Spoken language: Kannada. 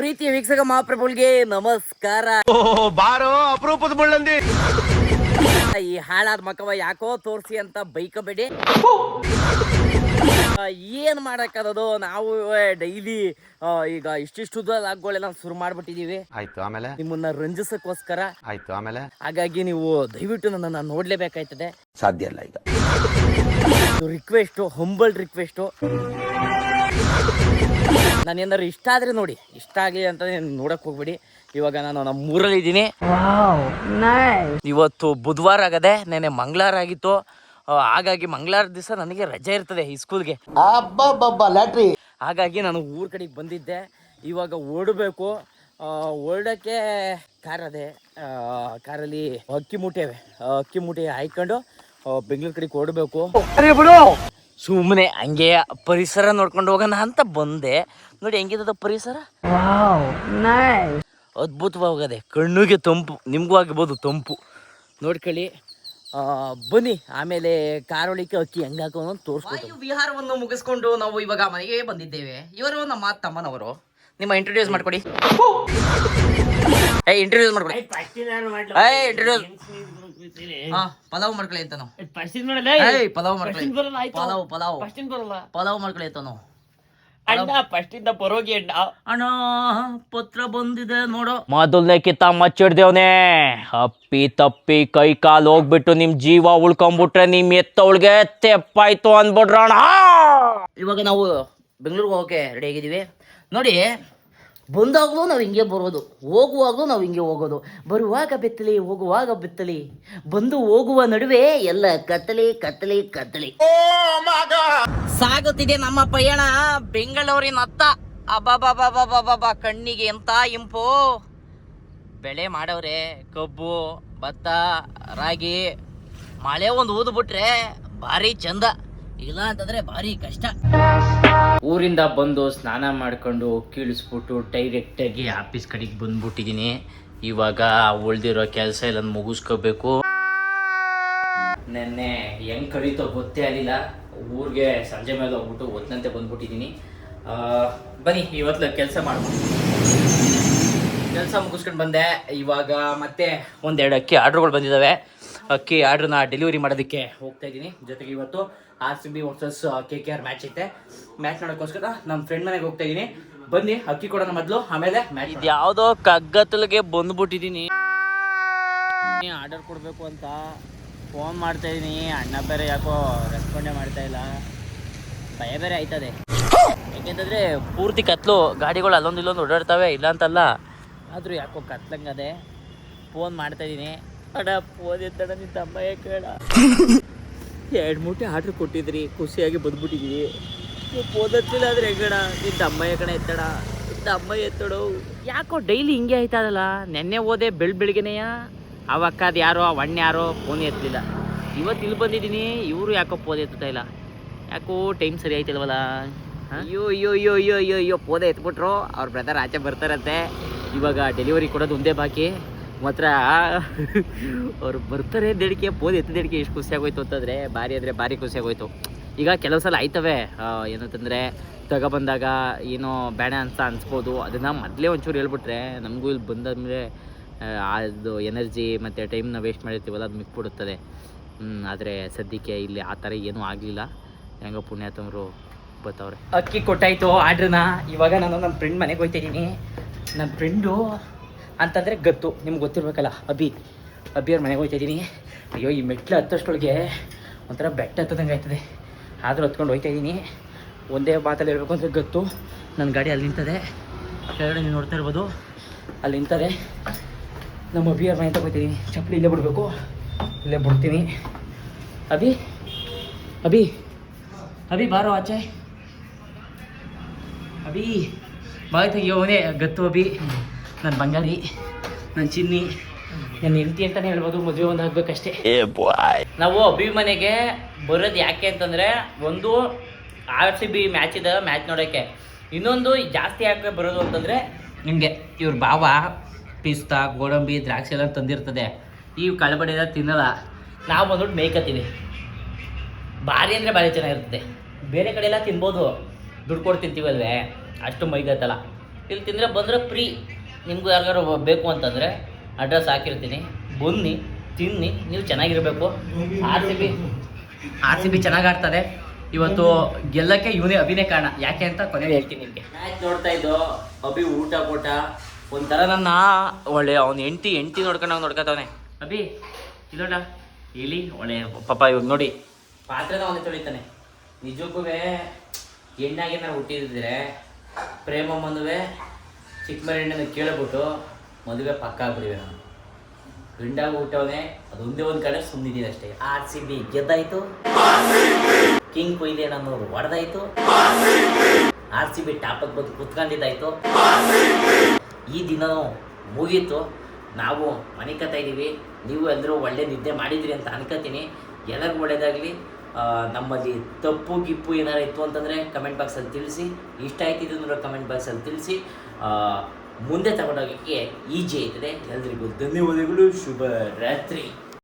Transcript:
ಪ್ರೀತಿಯ ವೀಕ್ಷಕ ಮಹಾಪ್ರಭುಗಳಿಗೆ ನಮಸ್ಕಾರ. ಬಾರೋ ಅಪರೂಪದ ಮುಳ್ಳಂದಿ. ಈ ಹಾಳಾದ ಮಕ್ಕವ ಯಾಕೋ ತೋರಿಸಿ ಅಂತ ಬೈಕಬೇಡಿ. ಏನ್ ಮಾಡಕ್ಕದದು, ನಾವು ಡೈಲಿ ಈಗ ಇಷ್ಟಿಷ್ಟು ಲಾಗ್ಗಳೆಲ್ಲ ಶುರು ಮಾಡ್ಬಿಟ್ಟಿದೀವಿ. ಆಯ್ತು, ಆಮೇಲೆ ನಿಮ್ಮನ್ನ ರಂಜಿಸಕ್ಕೋಸ್ಕರ. ಆಯ್ತು, ಆಮೇಲೆ ಹಾಗಾಗಿ ನೀವು ದಯವಿಟ್ಟು ನನ್ನನ್ನು ನೋಡ್ಲೇಬೇಕಾಯ್ತದೆ. ಸಾಧ್ಯ ಇಲ್ಲ ಈಗ. Request, humble request. ನಾನೇನಾದ್ರು ಇಷ್ಟ ಆದ್ರೆ ನೋಡಿ, ಇಷ್ಟ ಆಗಲಿ ಅಂತ ನೋಡಕ್ ಹೋಗ್ಬಿಡಿ. ಇವಾಗ ನಾನು ನಮ್ಮೂರಲ್ಲಿ ಇದ್ದೀನಿ. ಇವತ್ತು ಬುಧವಾರ ಆಗದೆ, ನೆನ್ನೆ ಮಂಗಳವಾರ ಆಗಿತ್ತು. ಹಾಗಾಗಿ ಮಂಗಳವಾರ ದಿವಸ ನನಗೆ ರಜೆ ಇರ್ತದೆ ಈ ಸ್ಕೂಲ್ಗೆ. ಹಾಗಾಗಿ ನಾನು ಊರ ಕಡೆಗೆ ಬಂದಿದ್ದೆ. ಇವಾಗ ಓಡಬೇಕು. ಓಡೋಕ್ಕೆ ಕಾರ್ ಅದೇ, ಕಾರಲ್ಲಿ ಅಕ್ಕಿ ಮೂಟೆ ಹಾಯ್ಕೊಂಡು ಬೆಂಗಳೂರು ಕಡೆಗೆ ಓಡಬೇಕು. ಸುಮ್ಮನೆ ಹಂಗೆ ಪರಿಸರ ನೋಡ್ಕೊಂಡು ಹೋಗೋಣ ಅಂತ ಬಂದೆ. ನೋಡಿ ಹೆಂಗಿದ ಪರಿಸರ, ಅದ್ಭುತವಾಗದೆ, ಕಣ್ಣಿಗೆ ತಂಪು, ನಿಮಗೂ ಆಗ್ಬೋದು ತಂಪು. ನೋಡ್ಕೊಳ್ಳಿ, ಬನ್ನಿ. ಆಮೇಲೆ ಕಾರೊಳಿಕೆ ಅಕ್ಕಿ ಹೆಂಗೆ ಹಾಕೋದು ಅಂತ ತೋರಿಸ್ಬೋದು. ವಿಹಾರವನ್ನು ಮುಗಿಸ್ಕೊಂಡು ನಾವು ಇವಾಗ ಮನೆಗೆ ಬಂದಿದ್ದೇವೆ. ಇವರು ನಮ್ಮ ತಮ್ಮನವರು. ನಿಮ್ಮ ಇಂಟ್ರೊಡ್ಯೂಸ್ ಮಾಡ್ಕೊಡಿ. ಇಂಟ್ರೊಡ್ಯೂಸ್ ಮಾಡ್ಕೊಡಿ. ಇಂಟ್ರೊಡ್ಯೂಸ್. ಪಲಾವ್ ಮಾಡ್ಕೊಳ್ಳಿ ಅಂತ ನಾವು. ಪಲಾವ್ ಮಾಡ್ಕೊಳ್ಳಿ ಅಂತ ನಾವು. ಅಣ್ಣ ಪತ್ರ ಬಂದಿದೆ ನೋಡು. ಮೊದಲನೇ ಕಿತ್ತ ಮಚ್ಚಿಡ್ದೇವ್ನೆ. ಅಪ್ಪಿ ತಪ್ಪಿ ಕೈ ಕಾಲು ಹೋಗ್ಬಿಟ್ಟು ನಿಮ್ ಜೀವ ಉಳ್ಕೊಂಡ್ಬಿಟ್ರೆ ನಿಮ್ ಎತ್ತವಳಿಗೆ ತೆಪ್ಪಾಯ್ತು ಅನ್ಬಿಡ್ರಣ. ಇವಾಗ ನಾವು ಬೆಂಗಳೂರಿಗೆ ಹೋಗಕ್ಕೆ ರೆಡಿ ಆಗಿದ್ದೀವಿ. ನೋಡಿ, ಬಂದಾಗಲೂ ನಾವು ಹಿಂಗೆ ಬರೋದು, ಹೋಗುವಾಗಲೂ ನಾವು ಹಿಂಗೆ ಹೋಗೋದು. ಬರುವಾಗ ಬೆತ್ತಲಿ, ಹೋಗುವಾಗ ಬೆತ್ತಲಿ, ಬಂದು ಹೋಗುವ ನಡುವೆ ಎಲ್ಲ ಕತ್ತಲಿ ಕತ್ತಲಿ ಕತ್ತಲಿ. ಸಾಗುತ್ತಿದೆ ನಮ್ಮ ಪಯಣ ಬೆಂಗಳೂರಿನತ್ತ. ಅಬ್ಬಾಬಾಬಾಬಾಬಾಬಾ, ಕಣ್ಣಿಗೆ ಎಂತ ಇಂಪು. ಬೆಳೆ ಮಾಡವ್ರೆ, ಕಬ್ಬು, ಭತ್ತ, ರಾಗಿ. ಮಳೆ ಒಂದು ಊದು ಬಿಟ್ರೆ ಭಾರಿ ಚಂದ, ಇಲ್ಲ ಅಂತಂದ್ರೆ ಭಾರಿ ಕಷ್ಟ. ಊರಿಂದ ಬಂದು ಸ್ನಾನ ಮಾಡ್ಕೊಂಡು ಕೀಳಿಸ್ಬಿಟ್ಟು ಡೈರೆಕ್ಟಾಗಿ ಆಫೀಸ್ ಕಡೆಗೆ ಬಂದ್ಬಿಟ್ಟಿದ್ದೀನಿ. ಇವಾಗ ಉಳ್ದಿರೋ ಕೆಲಸ ಎಲ್ಲ ಮುಗಿಸ್ಕೋಬೇಕು. ನೆನ್ನೆ ಹೆಂಗೆ ಕಳೀತೋ ಗೊತ್ತೇ ಆಗಲಿಲ್ಲ. ಊರಿಗೆ ಸಂಜೆ ಮೇಲೆ ಹೋಗ್ಬಿಟ್ಟು ಒತ್ತಂತೆ ಬಂದ್ಬಿಟ್ಟಿದ್ದೀನಿ. ಬನ್ನಿ ಇವತ್ತು ಕೆಲಸ ಮಾಡ್ಬೋದು. ಕೆಲಸ ಮುಗಿಸ್ಕೊಂಡು ಬಂದೆ. ಇವಾಗ ಮತ್ತೆ ಒಂದೆರಡು ಅಕ್ಕಿ ಆರ್ಡ್ರುಗಳು ಬಂದಿದ್ದಾವೆ. ಅಕ್ಕಿ ಆರ್ಡ್ರನ್ನ ಡೆಲಿವರಿ ಮಾಡೋದಕ್ಕೆ ಹೋಗ್ತಾ ಇದ್ದೀನಿ. ಜೊತೆಗೆ ಇವತ್ತು RCB ವರ್ಸಸ್ KKR ಮ್ಯಾಚ್ ಐತೆ. ಮ್ಯಾಚ್ ನೋಡೋಕ್ಕೋಸ್ಕರ ನಮ್ಮ ಫ್ರೆಂಡ್ ಮನೆಗೆ ಹೋಗ್ತಾ ಇದ್ದೀನಿ. ಬನ್ನಿ ಅಕ್ಕಿ ಕೊಡೋಣ ಮೊದಲು, ಆಮೇಲೆ ಮ್ಯಾಚ್. ಇದು ಯಾವುದೋ ಕಗ್ಗತ್ತಲಿಗೆ ಬಂದ್ಬಿಟ್ಟಿದ್ದೀನಿ. ಆರ್ಡರ್ ಕೊಡಬೇಕು ಅಂತ ಫೋನ್ ಮಾಡ್ತಾ ಇದ್ದೀನಿ. ಅಣ್ಣ ಬೇರೆ ಯಾಕೋ ರೆಸ್ಪಾಂಡೇ ಮಾಡ್ತಾ ಇಲ್ಲ. ಭಯ ಬೇರೆ ಆಯ್ತದೆ. ಯಾಕೆಂತಂದರೆ ಪೂರ್ತಿ ಕತ್ಲು, ಗಾಡಿಗಳು ಅಲ್ಲೊಂದು ಇಲ್ಲೊಂದು ಓಡಾಡ್ತವೆ, ಇಲ್ಲ ಅಂತಲ್ಲ. ಆದರೂ ಯಾಕೋ ಕತ್ಲಂಗದೆ. ಫೋನ್ ಮಾಡ್ತಾ ಇದ್ದೀನಿ. ಅಡ ಫೋನ್ ಎತ್ತಡ, ನಿನ್ನ ತಮ್ಮಯ್ಯ ಕೇಳ. 2 ಮೂಟೆ ಆರ್ಡ್ರ್ ಕೊಟ್ಟಿದ್ರಿ, ಖುಷಿಯಾಗಿ ಬಂದ್ಬಿಟ್ಟಿದ್ದೀವಿ. ನೀವು ಫೋನ್ ಎತ್ತಿಲ್ಲ ಆದರೆ ಹೆಂಗಣ, ನಿನ್ನ ತಮ್ಮಯ್ಯ ಕಣ ಎತ್ತಡ, ನಿನ್ನ ತಮ್ಮಯ್ಯ ಎತ್ತಡು. ಯಾಕೋ ಡೈಲಿ ಹಿಂಗೆ ಆಯ್ತದಲ್ಲ. ನೆನ್ನೆ ಹೋದೆ ಬೆಳಿಗ್ಗೆನೆಯ, ಅವಕ್ಕದು ಯಾರೋ ಅವಣ್ಣ ಯಾರೋ ಫೋನ್ ಎತ್ತಲಿಲ್ಲ. ಇವತ್ತು ಇಲ್ಲಿ ಬಂದಿದ್ದೀನಿ, ಇವರು ಯಾಕೋ ಫೋನ್ ಎತ್ತುತ್ತಾ ಇಲ್ಲ. ಯಾಕೋ ಟೈಮ್ ಸರಿ ಆಯ್ತಿಲ್ವಲ್ಲ. ಅಯ್ಯೋ ಅಯ್ಯೋ ಅಯ್ಯೋ ಅಯ್ಯೋ ಅಯ್ಯೋ ಅಯ್ಯೋ ಫೋನ್ ಎತ್ಬಿಟ್ರು. ಅವ್ರ ಬ್ರದರ್ ಆಚೆ ಬರ್ತಾರಂತೆ. ಇವಾಗ ಡೆಲಿವರಿ ಕೊಡೋದು ಒಂದೇ ಬಾಕಿ. ಮಾತ್ರ ಅವ್ರು ಬರ್ತಾರೆ ದೇಡಿಕೆ, ಫೋನ್ ಎತ್ತಿದೇಡಿಕೆ ಎಷ್ಟು ಖುಷಿಯಾಗೋಯ್ತು ಅಂತಂದರೆ ಭಾರಿ ಖುಷಿಯಾಗೋಯ್ತು. ಈಗ ಕೆಲವು ಸಲ ಆಯ್ತವೆ, ಏನಂತಂದರೆ ತಗೊಬಂದಾಗ ಏನೋ ಬೇಡ ಅಂತ ಅನಿಸ್ಬೋದು. ಅದನ್ನು ಮೊದಲೇ ಒಂಚೂರು ಹೇಳ್ಬಿಟ್ರೆ ನಮಗೂ ಇಲ್ಲಿ ಬಂದಾದ್ಮೇಲೆ ಅದು ಎನರ್ಜಿ ಮತ್ತು ಟೈಮ್ನ ವೇಸ್ಟ್ ಮಾಡಿರ್ತೀವಲ್ಲ, ಅದು ಮಿಕ್ಬಿಡುತ್ತದೆ. ಆದರೆ ಸದ್ಯಕ್ಕೆ ಇಲ್ಲಿ ಆ ಥರ ಏನೂ ಆಗಲಿಲ್ಲ. ಹೆಂಗೋ ಪುಣ್ಯಾತಮರು ಬರ್ತಾವ್ರೆ. ಅಕ್ಕಿ ಕೊಟ್ಟಾಯಿತು ಆರ್ಡ್ರನ್ನ. ಇವಾಗ ನಾನು ನನ್ನ ಫ್ರೆಂಡ್ ಮನೆಗೆ ಹೋಗ್ತಾಯಿದ್ದೀನಿ. ನನ್ನ ಫ್ರೆಂಡು ಅಂತಂದರೆ ಗತ್ತು, ನಿಮ್ಗೆ ಗೊತ್ತಿರ್ಬೇಕಲ್ಲ, ಅಭಿಯವ್ರ ಮನೆಗೆ ಹೋಗ್ತಾಯಿದ್ದೀನಿ. ಅಯ್ಯೋ, ಈ ಮೆಟ್ಲು ಹತ್ತಷ್ಟೊಳಗೆ ಒಂಥರ ಬೆಟ್ಟ ಹತ್ತದಂಗೆ ಆಯ್ತದೆ. ಆದರೂ ಹತ್ಕೊಂಡು ಹೋಗ್ತಾಯಿದ್ದೀನಿ. ಒಂದೇ ಮಾತಲ್ಲಿ ಹೇಳ್ಬೇಕು ಅಂದರೆ ಗತ್ತು. ನನ್ನ ಗಾಡಿ ಅಲ್ಲಿ ನಿಂತದೆ, ಕೆಳಗಡೆ ನೀವು ನೋಡ್ತಾ ಇರ್ಬೋದು, ಅಲ್ಲಿ ನಿಂತದೆ. ನಮ್ಮ ಅಭಿಯವ್ರ ಮನೆ ತಗೋತೀನಿ. ಚಪ್ಪಲಿ ಇಲ್ಲೇ ಬಿಡಬೇಕು, ಇಲ್ಲೇ ಬಿಡ್ತೀನಿ. ಅಭಿ ಬಾರೋ ಆಚೆ. ಅಭಿ ಬಾಯ್ ತೆಗಿಯೋವನೇ ಗತ್ತು. ಅಭಿ ನನ್ನ ಬಂಗಾರಿ, ನನ್ನ ಚಿನ್ನಿ, ನನ್ನ ಹೆಂಡತಿ ಅಂತಲೇ ಹೇಳ್ಬೋದು. ಮದುವೆ ಒಂದು ಆಗಬೇಕಷ್ಟೇ. ನಾವು ಅಭಿ ಮನೆಗೆ ಬರೋದು ಯಾಕೆ ಅಂತಂದರೆ, ಒಂದು RCB ಮ್ಯಾಚ್ ಇದೆ, ಮ್ಯಾಚ್ ನೋಡೋಕ್ಕೆ. ಇನ್ನೊಂದು ಜಾಸ್ತಿ ಯಾಕೆ ಬರೋದು ಅಂತಂದರೆ, ನಿಮಗೆ ಇವ್ರ ಭಾವ ಪಿಸ್ತಾ, ಗೋಡಂಬಿ, ದ್ರಾಕ್ಷಿ ಎಲ್ಲ ತಂದಿರ್ತದೆ. ಈ ಕಳಬಡಿ ಎಲ್ಲ ತಿನ್ನಲ್ಲ. ನಾವು ಬಂದ್ಬಿಟ್ಟು ಮೇಯ್ಕತ್ತೀವಿ. ಭಾರಿ ಅಂದರೆ ಭಾರಿ ಚೆನ್ನಾಗಿರ್ತದೆ. ಬೇರೆ ಕಡೆ ಎಲ್ಲ ತಿನ್ಬೋದು, ದುಡ್ಡು ಕೊಟ್ಟು ತಿಂತೀವಲ್ವೇ, ಅಷ್ಟು ಮೈಗತ್ತಲ್ಲ. ಇಲ್ಲಿ ತಿಂದರೆ ಬಂದರೆ ಫ್ರೀ. ನಿಮಗೂ ಯಾರಿಗಾರು ಬೇಕು ಅಂತಂದರೆ ಅಡ್ರೆಸ್ ಹಾಕಿರ್ತೀನಿ, ಬನ್ನಿ ತಿನ್ನಿ, ನೀವು ಚೆನ್ನಾಗಿರಬೇಕು. ಆರ್ ಸಿ ಬಿ ಚೆನ್ನಾಗಿ ಆಡ್ತದೆ ಇವತ್ತು. ಗೆಲ್ಲಕ್ಕೆ ಇವನೇ ಅಭಿನಯ ಕಾರಣ. ಯಾಕೆ ಅಂತ ಕೊನೆಗೆ ಹೇಳ್ತೀನಿ ನಿಮಗೆ. ಮ್ಯಾಚ್ ನೋಡ್ತಾ ಇದ್ದೋ ಅಭಿ ಊಟ ಒಂಥರ ನನ್ನ ಒಳ್ಳೆ ಅವ್ನು ಹೆಂಡ್ತಿ ನೋಡ್ಕೊತವನೆ. ಅಭಿ ಇಲ್ಲೋಣ ಇಲ್ಲಿ ಒಳ್ಳೆ ಪಾಪ ಇವಾಗ ನೋಡಿ ಪಾತ್ರೆನ ಅವನೇ ತೊಳಿತಾನೆ. ನಿಜಕ್ಕೂ ಹೆಣ್ಣಾಗಿ ನಾವು ಹುಟ್ಟಿದ್ರೆ ಪ್ರೇಮ ಮದುವೆ ಚಿಕ್ಕ ಮರಿ ಹೆಣ್ಣನ್ನು ಕೇಳ್ಬಿಟ್ಟು ಮದುವೆ ಪಕ್ಕ ಆಗ್ಬಿಡಿವೆ. ನಾನು ಗಂಡಾಗಿ ಹುಟ್ಟವನೇ ಅದೊಂದೇ ಒಂದು ಕಡೆ ಸುಮ್ಮನಿದ್ದೀನಿ ಅಷ್ಟೇ. ಆರ್ ಸಿ ಬಿ ಗೆದ್ದಾಯ್ತು, ಕಿಂಗ್ ಕೊಹ್ಲಿ ನನ್ನವರು ಹೊಡೆದಾಯ್ತು, ಆರ್ ಸಿ ಬಿ ಟಾಪಕ್ಕೆ ಬಂದು ಕುತ್ಕೊಂಡಿದ್ದಾಯ್ತು. ಈ ದಿನವೂ ಮುಗೀತು. ನಾವು ಮನೆ ಕತ್ತಾ ಇದ್ದೀವಿ. ನೀವು ಎಲ್ಲರೂ ಒಳ್ಳೆ ನಿದ್ದೆ ಮಾಡಿದ್ರಿ ಅಂತ ಅನ್ಕೋತೀನಿ. ಎಲ್ಲರಿಗೂ ಒಳ್ಳೇದಾಗಲಿ. ನಮ್ಮಲ್ಲಿ ತಪ್ಪು ಗಿಪ್ಪು ಏನಾರು ಇತ್ತು ಅಂತಂದರೆ ಕಮೆಂಟ್ ಬಾಕ್ಸಲ್ಲಿ ತಿಳಿಸಿ. ಇಷ್ಟ ಆಯ್ತಿದ್ದು ಕಮೆಂಟ್ ಬಾಕ್ಸಲ್ಲಿ ತಿಳಿಸಿ. ಮುಂದೆ ತಗೊಂಡೋಗೋಕ್ಕೆ ಈಜಿ ಆಯ್ತದೆ. ಎಲ್ರಿಗೂ ಧನ್ಯವಾದಗಳು. ಶುಭ ರಾತ್ರಿ.